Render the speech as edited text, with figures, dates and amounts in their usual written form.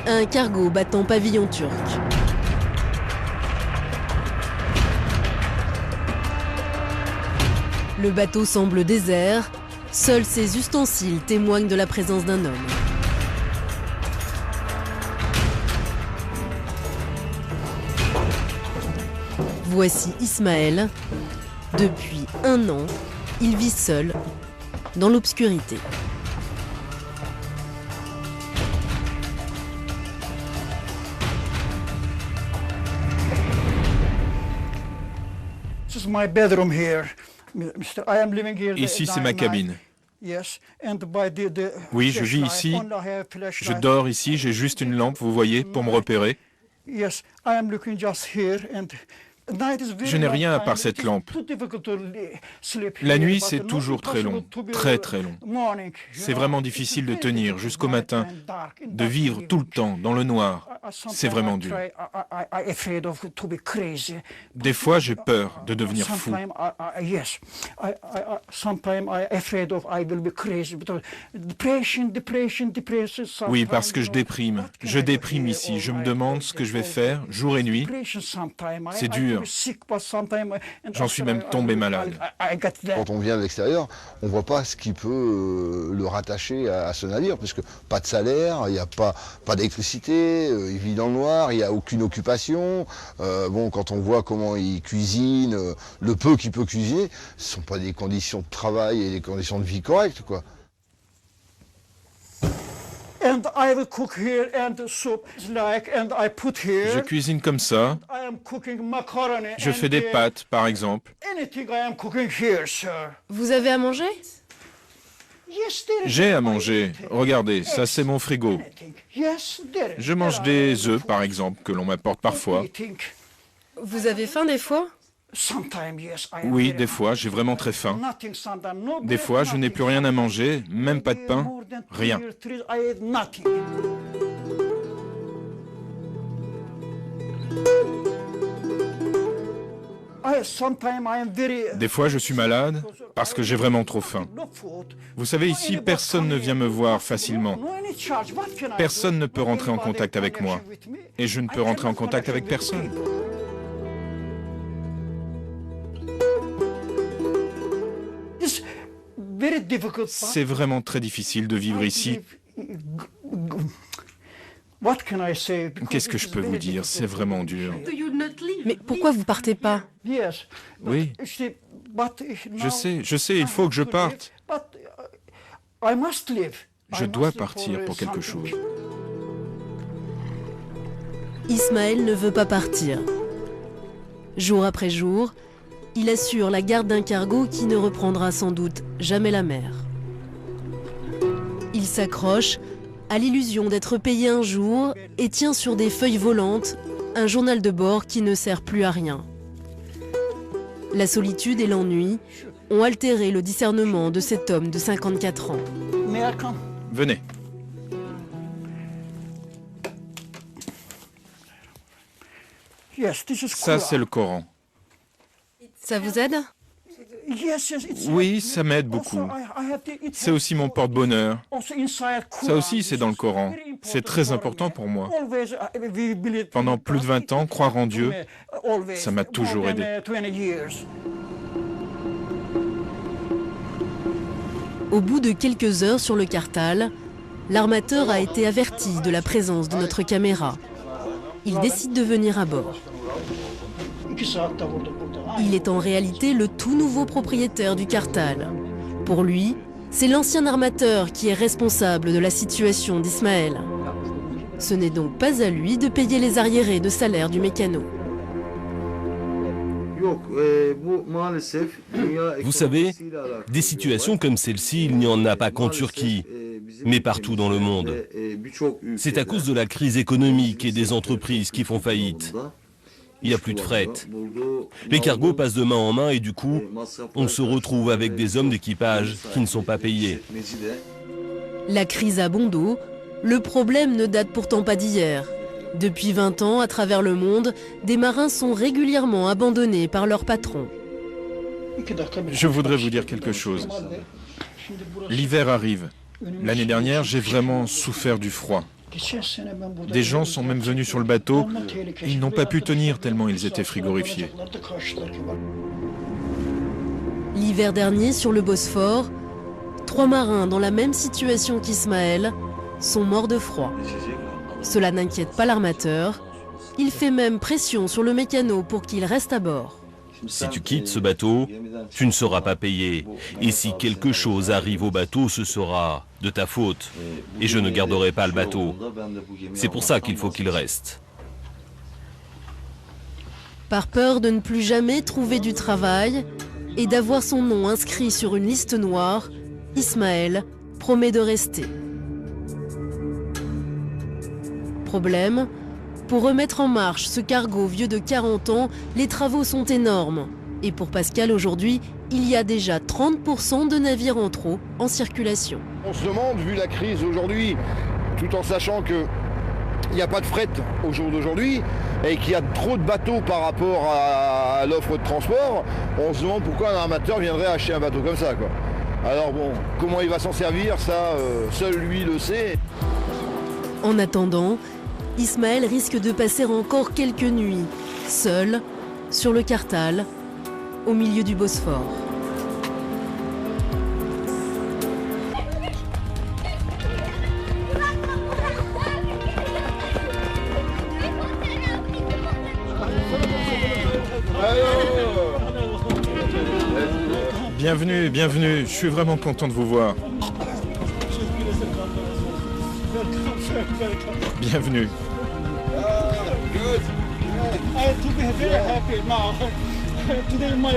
un cargo battant pavillon turc. Le bateau semble désert, seuls ses ustensiles témoignent de la présence d'un homme. Voici Ismaël. Depuis 1 an, il vit seul, dans l'obscurité. Ici, c'est ma cabine. Oui, je vis ici. Je dors ici, j'ai juste une lampe, vous voyez, pour me repérer. Je n'ai rien à part cette lampe. La nuit, c'est toujours très long, très très long. C'est vraiment difficile de tenir jusqu'au matin, de vivre tout le temps dans le noir. C'est vraiment dur. Des fois, j'ai peur de devenir fou. Oui, parce que je déprime. Je déprime ici. Je me demande ce que je vais faire jour et nuit. C'est dur. J'en suis même tombé malade. Quand on vient de l'extérieur, on ne voit pas ce qui peut le rattacher à ce navire, puisque pas de salaire, il n'y a pas d'électricité, il vit dans le noir, il n'y a aucune occupation. Quand on voit comment il cuisine, le peu qu'il peut cuisiner, ce ne sont pas des conditions de travail et des conditions de vie correctes, quoi. Je cuisine comme ça. Je fais des pâtes, par exemple. Vous avez à manger? J'ai à manger. Regardez, ça c'est mon frigo. Je mange des œufs, par exemple, que l'on m'apporte parfois. Vous avez faim des fois? Oui, des fois, j'ai vraiment très faim. Des fois, je n'ai plus rien à manger, même pas de pain, rien. Des fois, je suis malade parce que j'ai vraiment trop faim. Vous savez, ici, personne ne vient me voir facilement. Personne ne peut rentrer en contact avec moi. Et je ne peux rentrer en contact avec personne. C'est vraiment très difficile de vivre ici. Qu'est-ce que je peux vous dire? C'est vraiment dur. Mais pourquoi vous partez pas? Oui, je sais, il faut que je parte. Je dois partir pour quelque chose. Ismaël ne veut pas partir. Jour après jour, il assure la garde d'un cargo qui ne reprendra sans doute jamais la mer. Il s'accroche à l'illusion d'être payé un jour et tient sur des feuilles volantes un journal de bord qui ne sert plus à rien. La solitude et l'ennui ont altéré le discernement de cet homme de 54 ans. Venez. Ça, c'est le Coran. Ça vous aide? Oui, ça m'aide beaucoup. C'est aussi mon porte-bonheur. Ça aussi, c'est dans le Coran. C'est très important pour moi. Pendant plus de 20 ans, croire en Dieu, ça m'a toujours aidé. Au bout de quelques heures sur le Kartal, l'armateur a été averti de la présence de notre caméra. Il décide de venir à bord. Il est en réalité le tout nouveau propriétaire du Kartal. Pour lui, c'est l'ancien armateur qui est responsable de la situation d'Ismaël. Ce n'est donc pas à lui de payer les arriérés de salaire du mécano. Vous savez, des situations comme celle-ci, il n'y en a pas qu'en Turquie, mais partout dans le monde. C'est à cause de la crise économique et des entreprises qui font faillite. Il n'y a plus de fret. Les cargos passent de main en main et du coup, on se retrouve avec des hommes d'équipage qui ne sont pas payés. La crise à bon dos, le problème ne date pourtant pas d'hier. Depuis 20 ans, à travers le monde, des marins sont régulièrement abandonnés par leurs patrons. Je voudrais vous dire quelque chose. L'hiver arrive. L'année dernière, j'ai vraiment souffert du froid. Des gens sont même venus sur le bateau, ils n'ont pas pu tenir tellement ils étaient frigorifiés. L'hiver dernier, sur le Bosphore, 3 marins dans la même situation qu'Ismaël sont morts de froid. Cela n'inquiète pas l'armateur. Il fait même pression sur le mécano pour qu'il reste à bord. Si tu quittes ce bateau, tu ne seras pas payé. Et si quelque chose arrive au bateau, ce sera de ta faute. Et je ne garderai pas le bateau. C'est pour ça qu'il faut qu'il reste. Par peur de ne plus jamais trouver du travail et d'avoir son nom inscrit sur une liste noire, Ismaël promet de rester. Problème, pour remettre en marche ce cargo vieux de 40 ans, les travaux sont énormes. Et pour Pascal, aujourd'hui, il y a déjà 30% de navires en trop en circulation. On se demande, vu la crise aujourd'hui, tout en sachant qu'il n'y a pas de fret au jour d'aujourd'hui et qu'il y a trop de bateaux par rapport à l'offre de transport, on se demande pourquoi un armateur viendrait acheter un bateau comme ça, quoi. Alors bon, comment il va s'en servir, ça, seul lui le sait. En attendant, Ismaël risque de passer encore quelques nuits, seul, sur le Kartal, au milieu du Bosphore. Bienvenue, bienvenue, je suis vraiment content de vous voir. Bienvenue. Today my